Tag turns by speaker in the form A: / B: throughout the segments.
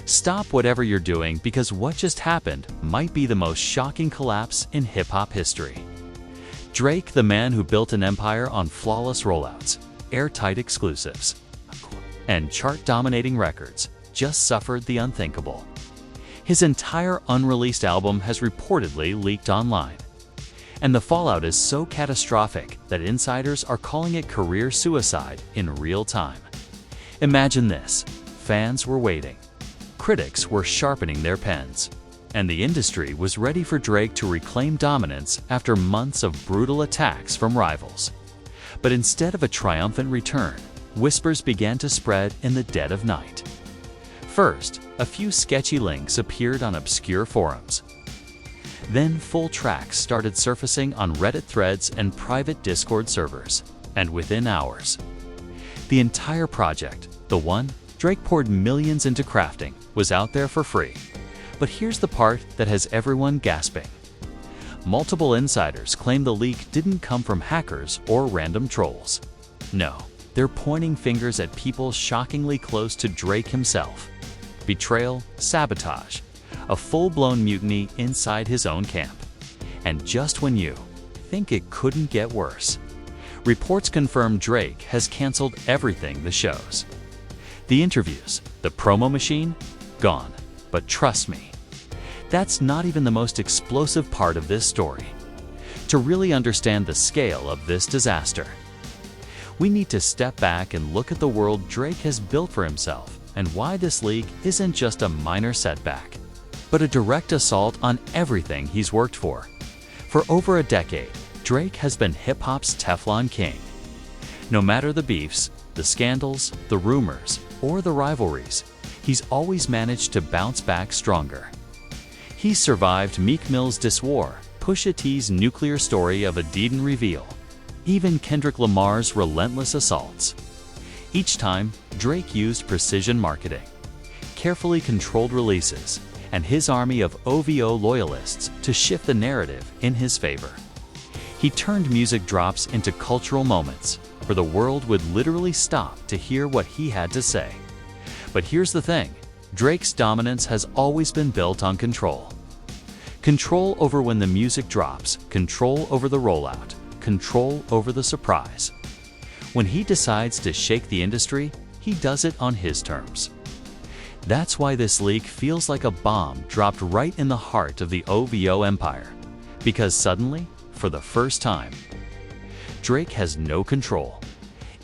A: Stop whatever you're doing because what just happened might be the most shocking collapse in hip-hop history. Drake, the man who built an empire on flawless rollouts, airtight exclusives, and chart-dominating records, just suffered the unthinkable. His entire unreleased album has reportedly leaked online. And the fallout is so catastrophic that insiders are calling it career suicide in real time. Imagine this: fans were waiting, critics were sharpening their pens, and the industry was ready for Drake to reclaim dominance after months of brutal attacks from rivals. But instead of a triumphant return, whispers began to spread in the dead of night. First, a few sketchy links appeared on obscure forums. Then full tracks started surfacing on Reddit threads and private Discord servers, and within hours, the entire project, the one Drake poured millions into crafting, was out there for free. But here's the part that has everyone gasping. Multiple insiders claim the leak didn't come from hackers or random trolls. No, they're pointing fingers at people shockingly close to Drake himself. Betrayal, sabotage, a full-blown mutiny inside his own camp. And just when you think it couldn't get worse, reports confirm Drake has canceled everything the shows. The interviews, the promo machine, gone. But trust me, that's not even the most explosive part of this story. To really understand the scale of this disaster, we need to step back and look at the world Drake has built for himself and why this leak isn't just a minor setback, but a direct assault on everything he's worked for. For over a decade, Drake has been hip-hop's Teflon king. No matter the beefs, the scandals, the rumors, or the rivalries, he's always managed to bounce back stronger. He's survived Meek Mill's Diss War, Pusha T's nuclear story of a Deeden reveal, even Kendrick Lamar's relentless assaults. Each time, Drake used precision marketing, carefully controlled releases, and his army of OVO loyalists to shift the narrative in his favor. He turned music drops into cultural moments where the world would literally stop to hear what he had to say. But here's the thing: Drake's dominance has always been built on control. Control over when the music drops, control over the rollout, control over the surprise. When he decides to shake the industry, he does it on his terms. That's why this leak feels like a bomb dropped right in the heart of the OVO empire. Because suddenly, for the first time, Drake has no control.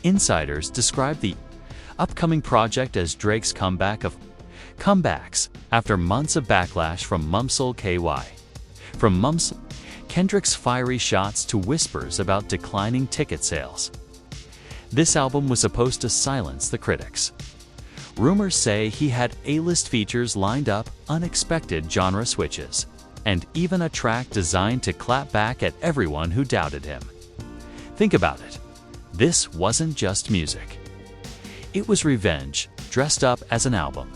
A: Insiders describe the upcoming project as Drake's comeback of comebacks after months of backlash from Mumsle KY. From Mumsle, Kendrick's fiery shots to whispers about declining ticket sales. This album was supposed to silence the critics. Rumors say he had A-list features lined up, unexpected genre switches, and even a track designed to clap back at everyone who doubted him. Think about it. This wasn't just music. It was revenge, dressed up as an album.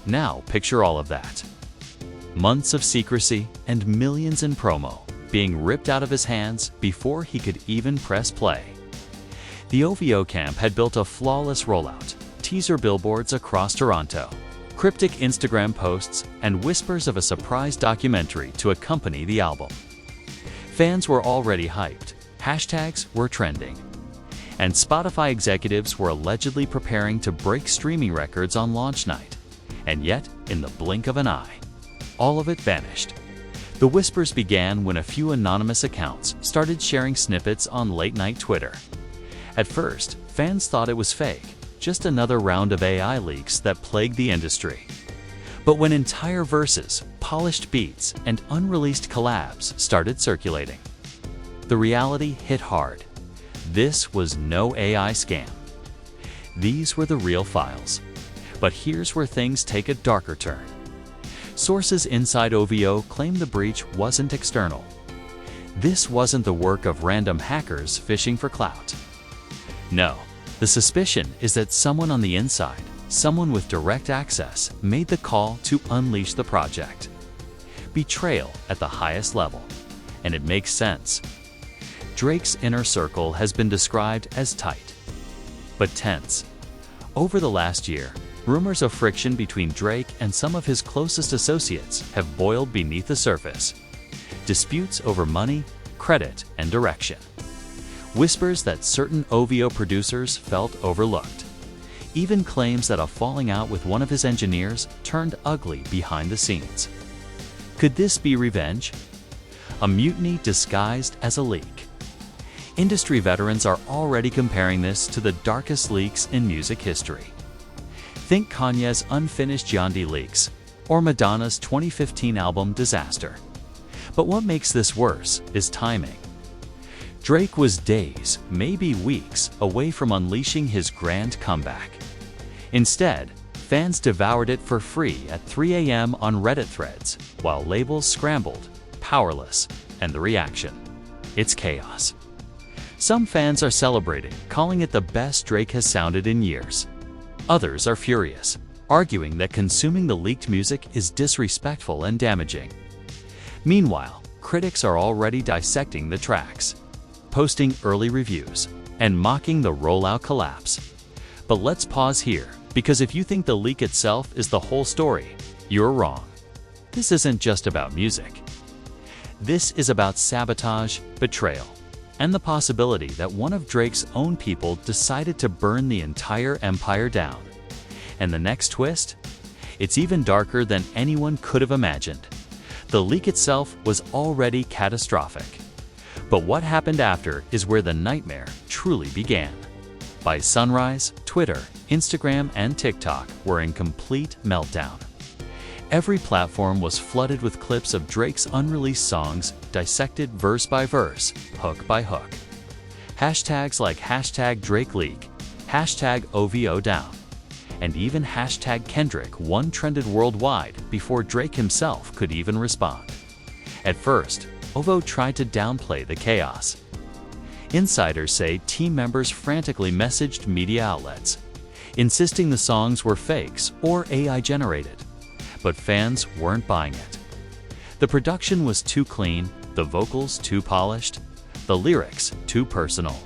A: Now picture all of that. Months of secrecy and millions in promo being ripped out of his hands before he could even press play. The OVO camp had built a flawless rollout, teaser billboards across Toronto, cryptic Instagram posts, and whispers of a surprise documentary to accompany the album. Fans were already hyped, hashtags were trending, and Spotify executives were allegedly preparing to break streaming records on launch night. And yet, in the blink of an eye, all of it vanished. The whispers began when a few anonymous accounts started sharing snippets on late-night Twitter. At first, fans thought it was fake, just another round of AI leaks that plagued the industry. But when entire verses, polished beats, and unreleased collabs started circulating, the reality hit hard. This was no AI scam. These were the real files. But here's where things take a darker turn. Sources inside OVO claim the breach wasn't external. This wasn't the work of random hackers fishing for clout. No, the suspicion is that someone on the inside, someone with direct access, made the call to unleash the project. Betrayal at the highest level. And it makes sense. Drake's inner circle has been described as tight, but tense. Over the last year, Rumors of friction between Drake and some of his closest associates have boiled beneath the surface. Disputes over money, credit, and direction. Whispers that certain OVO producers felt overlooked. Even claims that a falling out with one of his engineers turned ugly behind the scenes. Could this be revenge? A mutiny disguised as a leak. Industry veterans are already comparing this to the darkest leaks in music history. Think Kanye's unfinished Yandhi leaks, or Madonna's 2015 album Disaster. But what makes this worse is timing. Drake was days, maybe weeks, away from unleashing his grand comeback. Instead, fans devoured it for free at 3 a.m. on Reddit threads, while labels scrambled, powerless, and the reaction? It's chaos. Some fans are celebrating, calling it the best Drake has sounded in years. Others are furious, arguing that consuming the leaked music is disrespectful and damaging. Meanwhile, critics are already dissecting the tracks, posting early reviews, and mocking the rollout collapse. But let's pause here, because if you think the leak itself is the whole story, you're wrong. This isn't just about music. This is about sabotage, betrayal, and the possibility that one of Drake's own people decided to burn the entire empire down. And the next twist? It's even darker than anyone could have imagined. The leak itself was already catastrophic. But what happened after is where the nightmare truly began. By sunrise, Twitter, Instagram, and TikTok were in complete meltdown. Every platform was flooded with clips of Drake's unreleased songs, dissected verse by verse, hook by hook. Hashtags like #DrakeLeak, #OVODown, and even #Kendrick trended worldwide before Drake himself could even respond. At first, OVO tried to downplay the chaos. Insiders say team members frantically messaged media outlets, insisting the songs were fakes or AI-generated. But fans weren't buying it. The production was too clean, the vocals too polished, the lyrics too personal.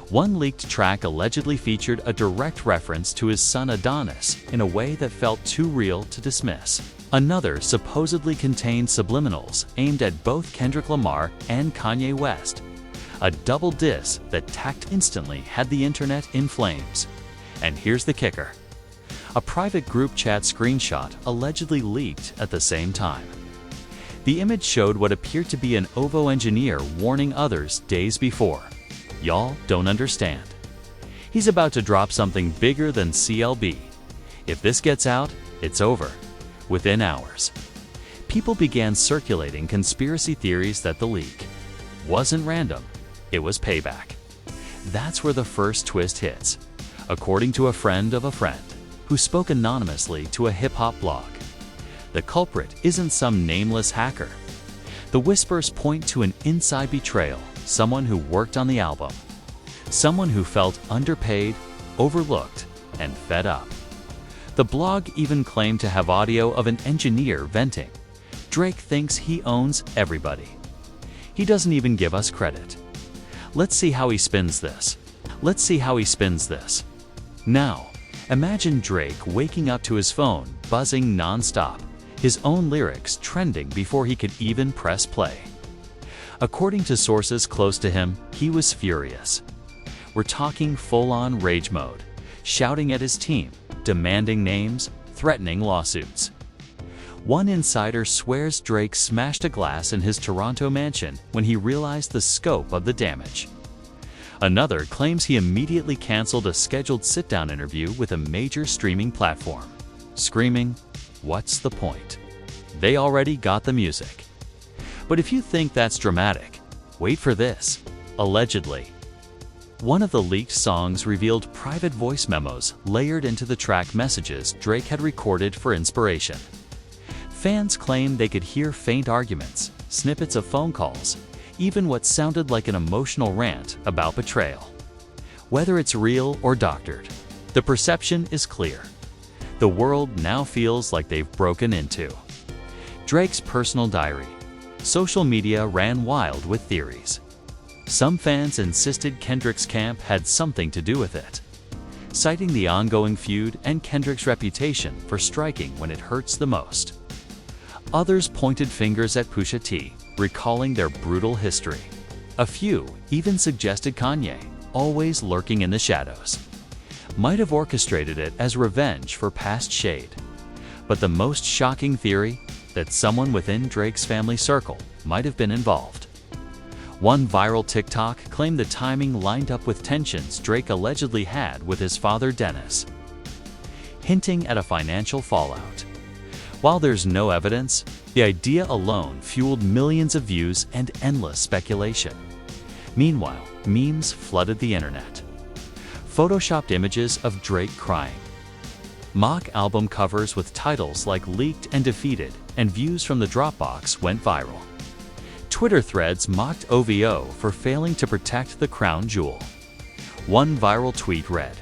A: One leaked track allegedly featured a direct reference to his son Adonis in a way that felt too real to dismiss. Another supposedly contained subliminals aimed at both Kendrick Lamar and Kanye West. A double diss that tacked instantly had the internet in flames. And here's the kicker. A private group chat screenshot allegedly leaked at the same time. The image showed what appeared to be an OVO engineer warning others days before. Y'all don't understand. He's about to drop something bigger than CLB. If this gets out, it's over. Within hours, people began circulating conspiracy theories that the leak wasn't random, it was payback. That's where the first twist hits, according to a friend of a friend who spoke anonymously to a hip-hop blog. The culprit isn't some nameless hacker. The whispers point to an inside betrayal, someone who worked on the album, someone who felt underpaid, overlooked, and fed up. The blog even claimed to have audio of an engineer venting. Drake thinks he owns everybody. He doesn't even give us credit. Let's see how he spins this. Now, imagine Drake waking up to his phone buzzing non-stop, his own lyrics trending before he could even press play. According to sources close to him, he was furious. We're talking full-on rage mode, shouting at his team, demanding names, threatening lawsuits. One insider swears Drake smashed a glass in his Toronto mansion when he realized the scope of the damage. Another claims he immediately canceled a scheduled sit-down interview with a major streaming platform, screaming, "What's the point? They already got the music." But if you think that's dramatic, wait for this. Allegedly, one of the leaked songs revealed private voice memos layered into the track messages Drake had recorded for inspiration. Fans claimed they could hear faint arguments, snippets of phone calls, even what sounded like an emotional rant about betrayal. Whether it's real or doctored, the perception is clear. The world now feels like they've broken into Drake's personal diary. Social media ran wild with theories. Some fans insisted Kendrick's camp had something to do with it. citing the ongoing feud and Kendrick's reputation for striking when it hurts the most. Others pointed fingers at Pusha T, recalling their brutal history. A few even suggested Kanye, always lurking in the shadows, might have orchestrated it as revenge for past shade. But the most shocking theory, that someone within Drake's family circle might have been involved. One viral TikTok claimed the timing lined up with tensions Drake allegedly had with his father Dennis, hinting at a financial fallout. While there's no evidence, the idea alone fueled millions of views and endless speculation. Meanwhile, memes flooded the internet. Photoshopped images of Drake crying, mock album covers with titles like Leaked and Defeated, and views from the Dropbox went viral. Twitter threads mocked OVO for failing to protect the crown jewel. One viral tweet read,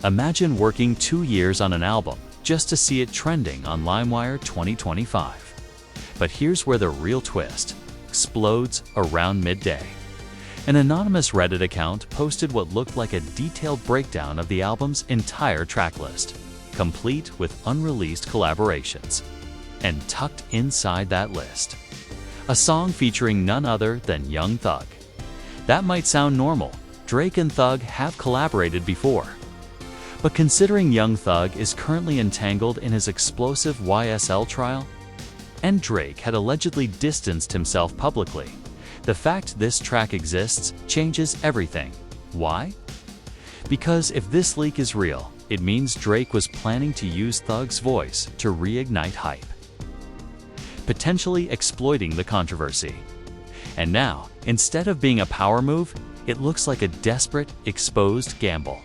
A: "Imagine working 2 years on an album just to see it trending on LimeWire 2025. But here's where the real twist explodes around midday." An anonymous Reddit account posted what looked like a detailed breakdown of the album's entire tracklist, complete with unreleased collaborations. And tucked inside that list, a song featuring none other than Young Thug. That might sound normal. Drake and Thug have collaborated before. But considering Young Thug is currently entangled in his explosive YSL trial, and Drake had allegedly distanced himself publicly, the fact this track exists changes everything. Why? Because if this leak is real, it means Drake was planning to use Thug's voice to reignite hype, potentially exploiting the controversy. And now, instead of being a power move, it looks like a desperate, exposed gamble.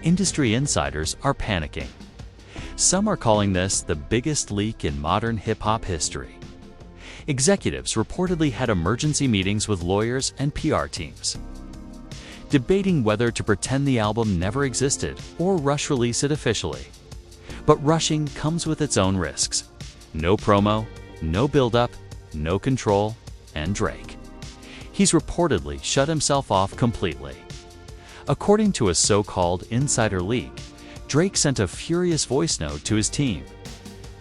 A: Industry insiders are panicking. Some are calling this the biggest leak in modern hip-hop history. Executives reportedly had emergency meetings with lawyers and PR teams, debating whether to pretend the album never existed or rush release it officially. But rushing comes with its own risks. No promo, no build-up, no control, and Drake. He's reportedly shut himself off completely. According to a so-called insider leak, Drake sent a furious voice note to his team.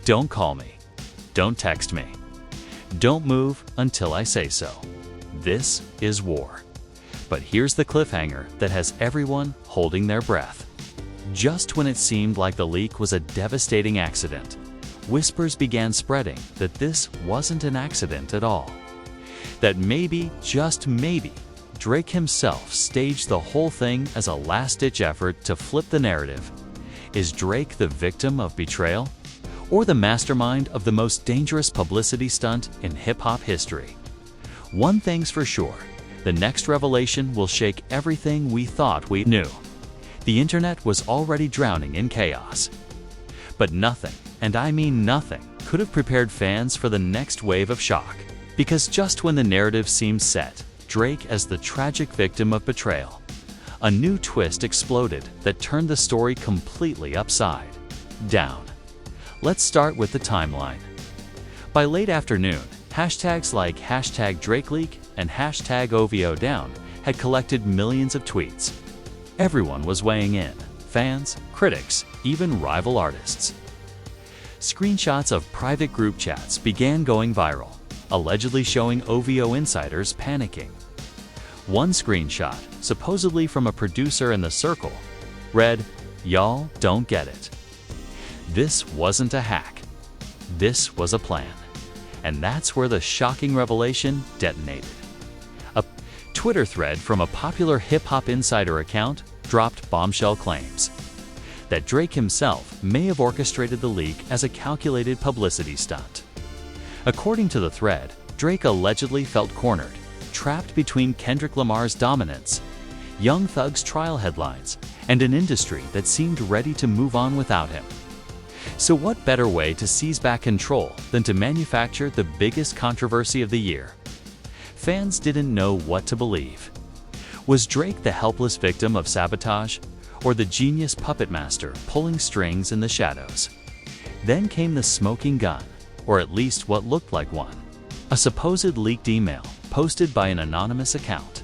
A: "Don't call me. Don't text me. Don't move until I say so. This is war." But here's the cliffhanger that has everyone holding their breath. Just when it seemed like the leak was a devastating accident, whispers began spreading that this wasn't an accident at all. That maybe, just maybe, Drake himself staged the whole thing as a last-ditch effort to flip the narrative. Is Drake the victim of betrayal, or the mastermind of the most dangerous publicity stunt in hip-hop history? One thing's for sure, the next revelation will shake everything we thought we knew. The internet was already drowning in chaos. But nothing, and I mean nothing, could have prepared fans for the next wave of shock. Because just when the narrative seemed set, Drake as the tragic victim of betrayal, a new twist exploded that turned the story completely upside down. Let's start with the timeline. By late afternoon, hashtags like #DrakeLeak and #OVODown had collected millions of tweets. Everyone was weighing in, fans, critics, even rival artists. Screenshots of private group chats began going viral, allegedly showing OVO insiders panicking. One screenshot, supposedly from a producer in the circle, read, "Y'all don't get it. This wasn't a hack. This was a plan." And that's where the shocking revelation detonated. A Twitter thread from a popular hip-hop insider account dropped bombshell claims that Drake himself may have orchestrated the leak as a calculated publicity stunt. According to the thread, Drake allegedly felt cornered, trapped between Kendrick Lamar's dominance, Young Thug's trial headlines, and an industry that seemed ready to move on without him. So what better way to seize back control than to manufacture the biggest controversy of the year? Fans didn't know what to believe. Was Drake the helpless victim of sabotage, or the genius puppet master pulling strings in the shadows? Then came the smoking gun, or at least what looked like one. A supposed leaked email posted by an anonymous account.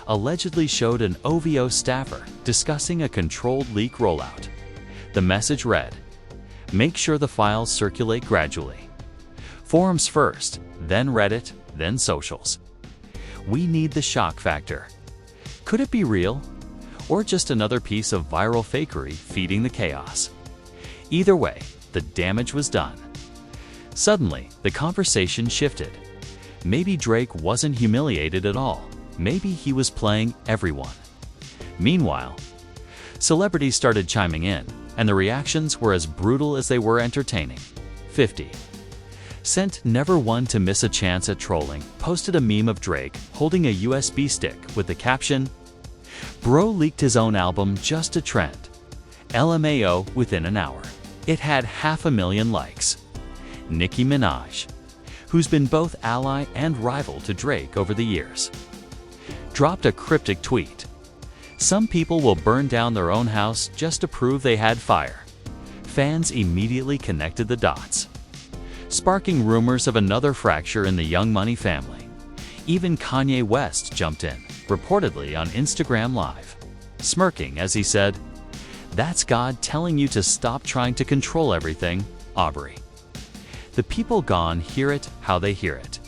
A: allegedly showed an OVO staffer discussing a controlled leak rollout. The message read, "Make sure the files circulate gradually. Forums first, then Reddit, then socials. We need the shock factor." Could it be real? Or just another piece of viral fakery feeding the chaos? Either way, the damage was done. Suddenly, the conversation shifted. Maybe Drake wasn't humiliated at all. Maybe he was playing everyone. Meanwhile, celebrities started chiming in, and the reactions were as brutal as they were entertaining. 50 Cent, never one to miss a chance at trolling, posted a meme of Drake holding a USB stick with the caption, "Bro leaked his own album just to trend. LMAO within an hour." It had 500,000 likes. Nicki Minaj, who's been both ally and rival to Drake over the years, dropped a cryptic tweet. "Some people will burn down their own house just to prove they had fire." Fans immediately connected the dots, sparking rumors of another fracture in the Young Money family. Even Kanye West jumped in, reportedly on Instagram Live, smirking as he said, "That's God telling you to stop trying to control everything, Aubrey." The people gone hear it how they hear it.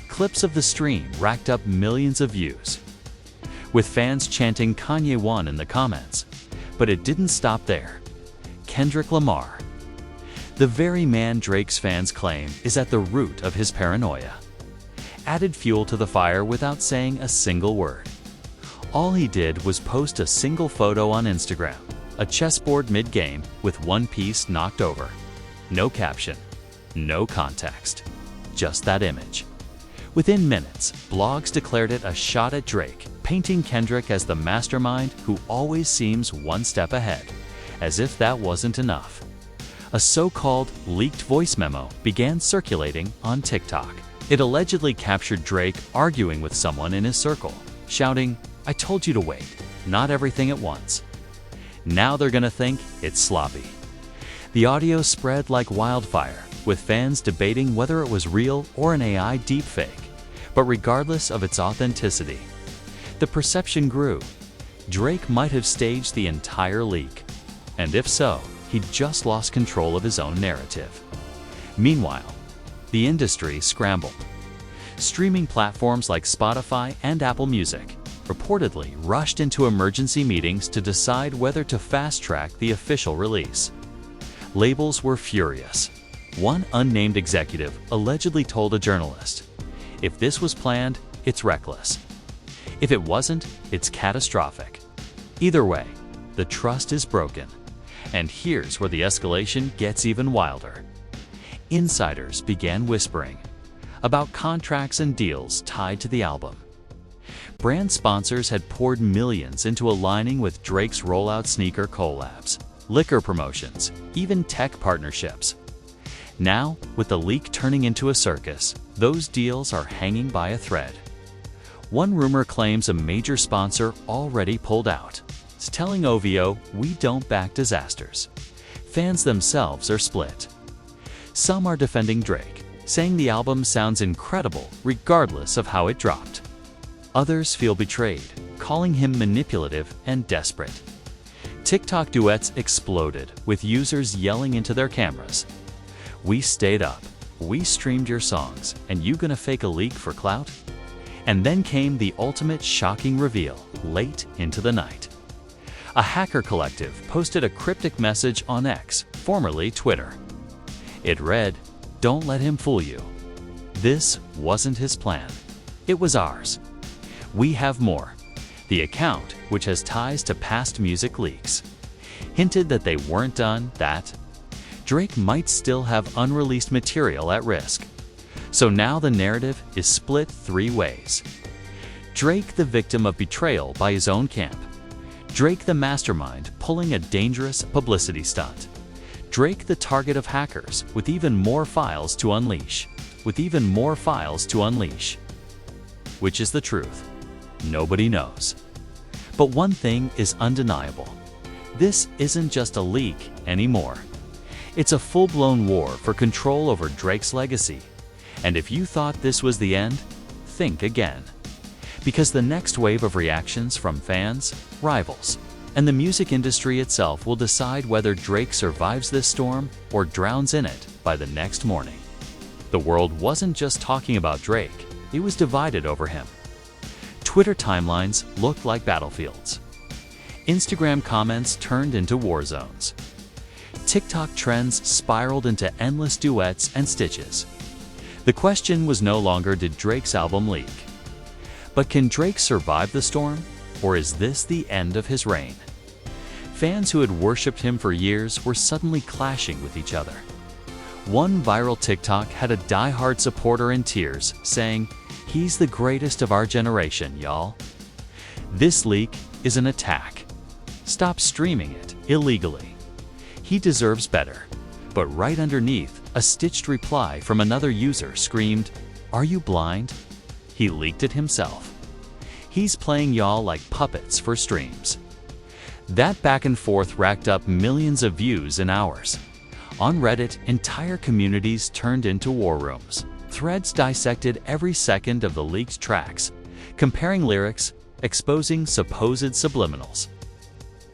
A: Clips of the stream racked up millions of views, with fans chanting Kanye won in the comments. But it didn't stop there. Kendrick Lamar, the very man Drake's fans claim is at the root of his paranoia, added fuel to the fire without saying a single word. All he did was post a single photo on Instagram, a chessboard mid-game with one piece knocked over. No caption, no context, just that image. Within minutes, blogs declared it a shot at Drake, painting Kendrick as the mastermind who always seems one step ahead. As if that wasn't enough, a so-called leaked voice memo began circulating on TikTok. It allegedly captured Drake arguing with someone in his circle, shouting, "I told you to wait, not everything at once." Now they're gonna think it's sloppy. The audio spread like wildfire, with fans debating whether it was real or an AI deepfake. But regardless of its authenticity, the perception grew. Drake might have staged the entire leak. And if so, he'd just lost control of his own narrative. Meanwhile, the industry scrambled. Streaming platforms like Spotify and Apple Music reportedly rushed into emergency meetings to decide whether to fast-track the official release. Labels were furious. One unnamed executive allegedly told a journalist, "If this was planned, it's reckless. If it wasn't, it's catastrophic." Either way, the trust is broken. And here's where the escalation gets even wilder. Insiders began whispering about contracts and deals tied to the album. Brand sponsors had poured millions into aligning with Drake's rollout, sneaker collabs, liquor promotions, even tech partnerships. Now, with the leak turning into a circus, those deals are hanging by a thread. One rumor claims a major sponsor already pulled out. It's telling OVO, "We don't back disasters." Fans themselves are split. Some are defending Drake, saying the album sounds incredible regardless of how it dropped. Others feel betrayed, calling him manipulative and desperate. TikTok duets exploded, with users yelling into their cameras, "We stayed up, we streamed your songs, and you gonna fake a leak for clout?" And then came the ultimate shocking reveal, late into the night. A hacker collective posted a cryptic message on X, formerly Twitter. It read, "Don't let him fool you. This wasn't his plan. It was ours. We have more." The account, which has ties to past music leaks, hinted that they weren't done, that Drake might still have unreleased material at risk. So now the narrative is split three ways. Drake the victim of betrayal by his own camp. Drake the mastermind pulling a dangerous publicity stunt. Drake the target of hackers with even more files to unleash. Which is the truth? Nobody knows. But one thing is undeniable. This isn't just a leak anymore. It's a full-blown war for control over Drake's legacy. And if you thought this was the end, think again. Because the next wave of reactions from fans, rivals, and the music industry itself will decide whether Drake survives this storm or drowns in it by the next morning. The world wasn't just talking about Drake, it was divided over him. Twitter timelines looked like battlefields. Instagram comments turned into war zones. TikTok trends spiraled into endless duets and stitches. The question was no longer, did Drake's album leak? But can Drake survive the storm, or is this the end of his reign? Fans who had worshipped him for years were suddenly clashing with each other. One viral TikTok had a die-hard supporter in tears, saying, "He's the greatest of our generation, y'all." This leak is an attack. Stop streaming it illegally. He deserves better. But right underneath, a stitched reply from another user screamed, "Are you blind?" He leaked it himself. He's playing y'all like puppets for streams. That back and forth racked up millions of views in hours. On Reddit, entire communities turned into war rooms. Threads dissected every second of the leaked tracks, comparing lyrics, exposing supposed subliminals,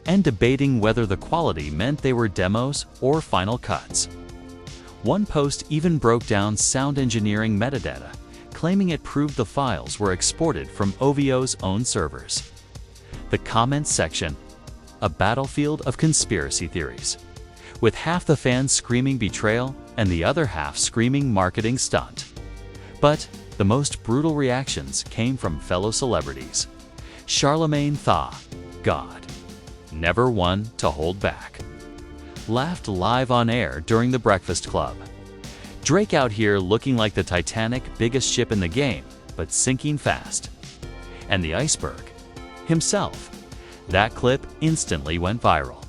A: and debating whether the quality meant they were demos or final cuts. One post even broke down sound engineering metadata, claiming it proved the files were exported from OVO's own servers. The comments section, a battlefield of conspiracy theories, with half the fans screaming betrayal and the other half screaming marketing stunt. But the most brutal reactions came from fellow celebrities. Charlamagne Tha, God, never one to hold back, laughed live on air during The Breakfast Club. Drake out here looking like the Titanic, biggest ship in the game, but sinking fast. And the iceberg, himself. That clip instantly went viral.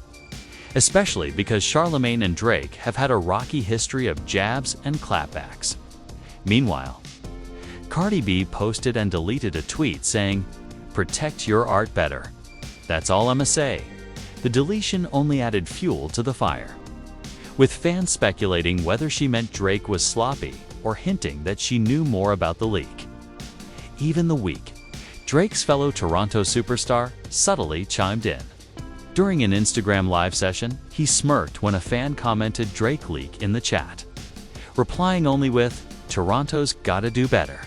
A: Especially because Charlamagne and Drake have had a rocky history of jabs and clapbacks. Meanwhile, Cardi B posted and deleted a tweet saying, "Protect your art better. That's all I'ma say." The deletion only added fuel to the fire, with fans speculating whether she meant Drake was sloppy or hinting that she knew more about the leak. Even the week, Drake's fellow Toronto superstar subtly chimed in. During an Instagram live session, he smirked when a fan commented Drake leak in the chat, replying only with, "Toronto's gotta do better."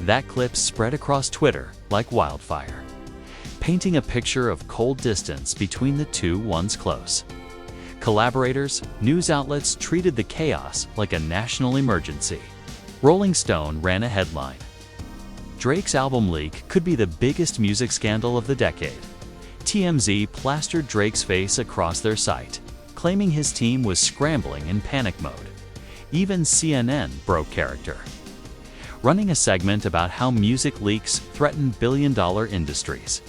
A: That clip spread across Twitter like wildfire, painting a picture of cold distance between the two once close. Collaborators, news outlets treated the chaos like a national emergency. Rolling Stone ran a headline, "Drake's album leak could be the biggest music scandal of the decade." TMZ plastered Drake's face across their site, claiming his team was scrambling in panic mode. Even CNN broke character, running a segment about how music leaks threaten billion-dollar industries,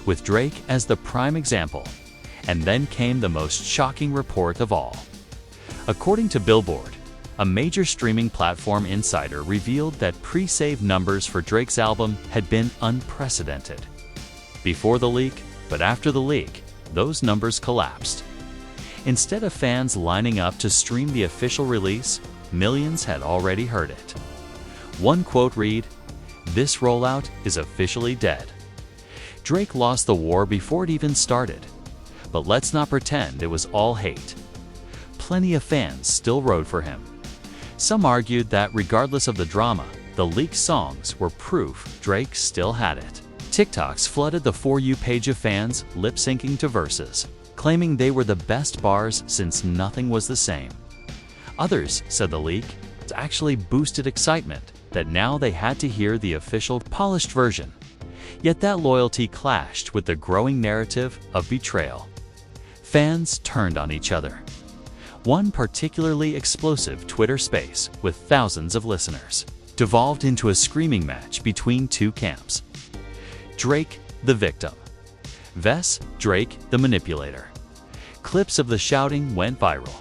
A: with Drake as the prime example. And then came the most shocking report of all. According to Billboard, a major streaming platform insider revealed that pre-save numbers for Drake's album had been unprecedented. Before the leak, but after the leak, those numbers collapsed. Instead of fans lining up to stream the official release, millions had already heard it. One quote read, "This rollout is officially dead." Drake lost the war before it even started. But let's not pretend it was all hate. Plenty of fans still rode for him. Some argued that regardless of the drama, the leaked songs were proof Drake still had it. TikToks flooded the For You page of fans lip-syncing to verses, claiming they were the best bars since nothing was the same. Others said the leak actually boosted excitement, that now they had to hear the official, polished version. Yet that loyalty clashed with the growing narrative of betrayal. Fans turned on each other. One particularly explosive Twitter space with thousands of listeners devolved into a screaming match between two camps. Drake, the victim. Vs. Drake, the manipulator. Clips of the shouting went viral.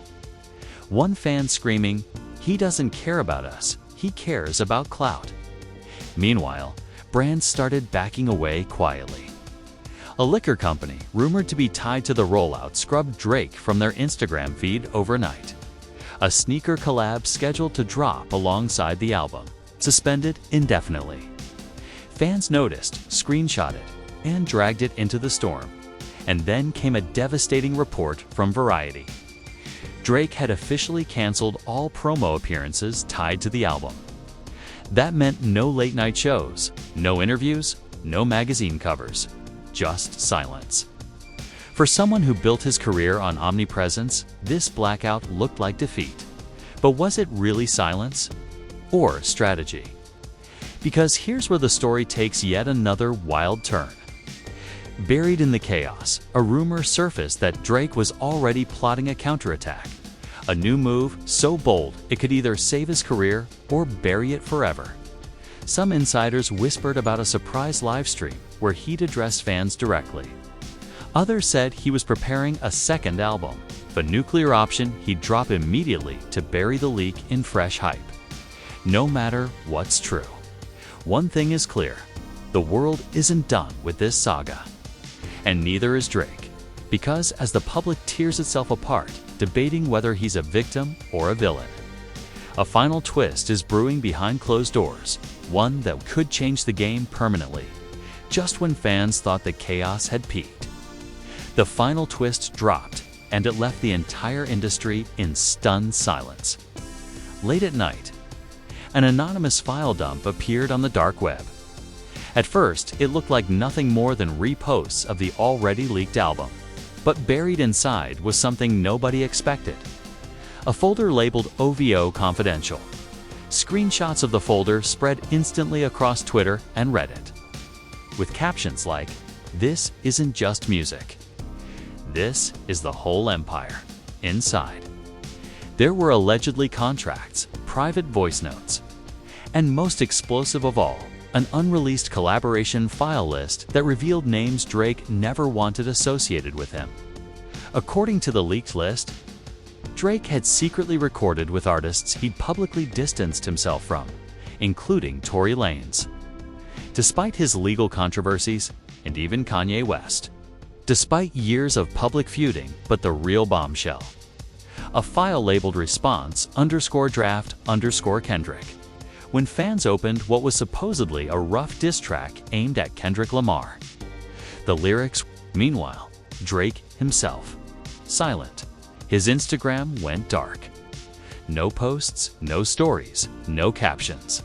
A: One fan screaming, "He doesn't care about us, he cares about clout." Meanwhile, brands started backing away quietly. A liquor company, rumored to be tied to the rollout, scrubbed Drake from their Instagram feed overnight. A sneaker collab scheduled to drop alongside the album, suspended indefinitely. Fans noticed, screenshot it, and dragged it into the storm. And then came a devastating report from Variety. Drake had officially canceled all promo appearances tied to the album. That meant no late-night shows, no interviews, no magazine covers, just silence. For someone who built his career on omnipresence, this blackout looked like defeat. But was it really silence? Or strategy? Because here's where the story takes yet another wild turn. Buried in the chaos, a rumor surfaced that Drake was already plotting a counterattack. A new move so bold it could either save his career or bury it forever. Some insiders whispered about a surprise livestream where he'd address fans directly. Others said he was preparing a second album, a nuclear option he'd drop immediately to bury the leak in fresh hype. No matter what's true, one thing is clear: the world isn't done with this saga. And neither is Drake, because as the public tears itself apart, debating whether he's a victim or a villain, a final twist is brewing behind closed doors, one that could change the game permanently, just when fans thought the chaos had peaked. The final twist dropped, and it left the entire industry in stunned silence. Late at night, an anonymous file dump appeared on the dark web. At first, it looked like nothing more than reposts of the already leaked album. But buried inside was something nobody expected. A folder labeled OVO Confidential. Screenshots of the folder spread instantly across Twitter and Reddit, with captions like, "This isn't just music. This is the whole empire inside." There were allegedly contracts, private voice notes, and most explosive of all, an unreleased collaboration file list that revealed names Drake never wanted associated with him. According to the leaked list, Drake had secretly recorded with artists he'd publicly distanced himself from, including Tory Lanez. Despite his legal controversies, and even Kanye West. Despite years of public feuding, but the real bombshell. A file labeled response_draft_Kendrick. When fans opened what was supposedly a rough diss track aimed at Kendrick Lamar. The lyrics, meanwhile, Drake himself, silent. His Instagram went dark. No posts, no stories, no captions.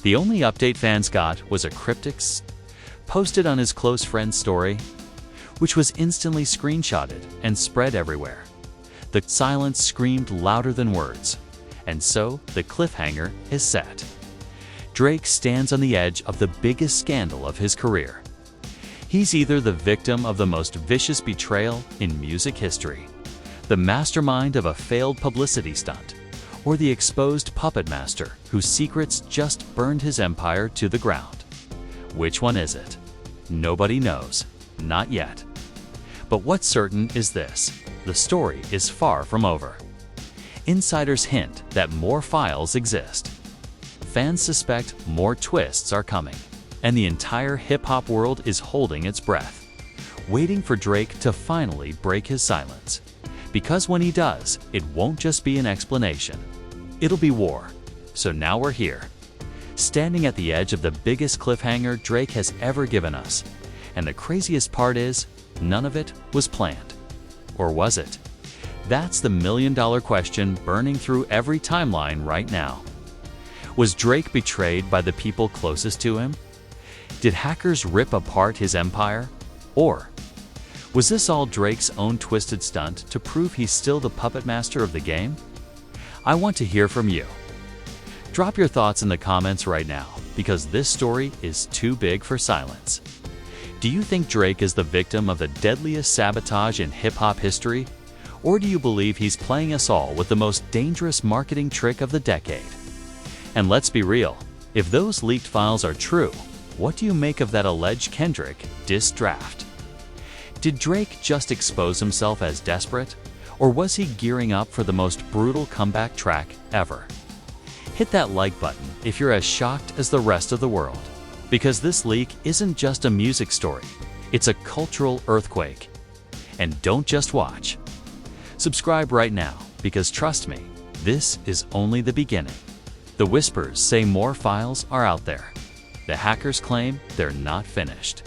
A: The only update fans got was a cryptic posted on his close friend's story, which was instantly screenshotted and spread everywhere. The silence screamed louder than words. And so, the cliffhanger is set. Drake stands on the edge of the biggest scandal of his career. He's either the victim of the most vicious betrayal in music history, the mastermind of a failed publicity stunt, or the exposed puppet master whose secrets just burned his empire to the ground. Which one is it? Nobody knows. Not yet. But what's certain is this: the story is far from over. Insiders hint that more files exist. Fans suspect more twists are coming, and the entire hip-hop world is holding its breath, waiting for Drake to finally break his silence. Because when he does, it won't just be an explanation. It'll be war. So now we're here, standing at the edge of the biggest cliffhanger Drake has ever given us. And the craziest part is, none of it was planned. Or was it? That's the million-dollar question burning through every timeline right now. Was Drake betrayed by the people closest to him? Did hackers rip apart his empire? Or was this all Drake's own twisted stunt to prove he's still the puppet master of the game? I want to hear from you. Drop your thoughts in the comments right now, because this story is too big for silence. Do you think Drake is the victim of the deadliest sabotage in hip-hop history? Or do you believe he's playing us all with the most dangerous marketing trick of the decade? And let's be real, if those leaked files are true, what do you make of that alleged Kendrick diss draft? Did Drake just expose himself as desperate? Or was he gearing up for the most brutal comeback track ever? Hit that like button if you're as shocked as the rest of the world. Because this leak isn't just a music story, it's a cultural earthquake. And don't just watch. Subscribe right now, because trust me, this is only the beginning. The whispers say more files are out there. The hackers claim they're not finished.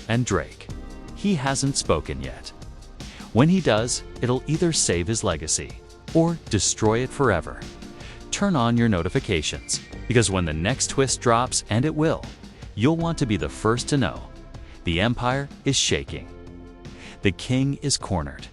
A: And Drake, he hasn't spoken yet. When he does, it'll either save his legacy or destroy it forever. Turn on your notifications, because when the next twist drops, and it will, you'll want to be the first to know. The Empire is shaking. The king is cornered.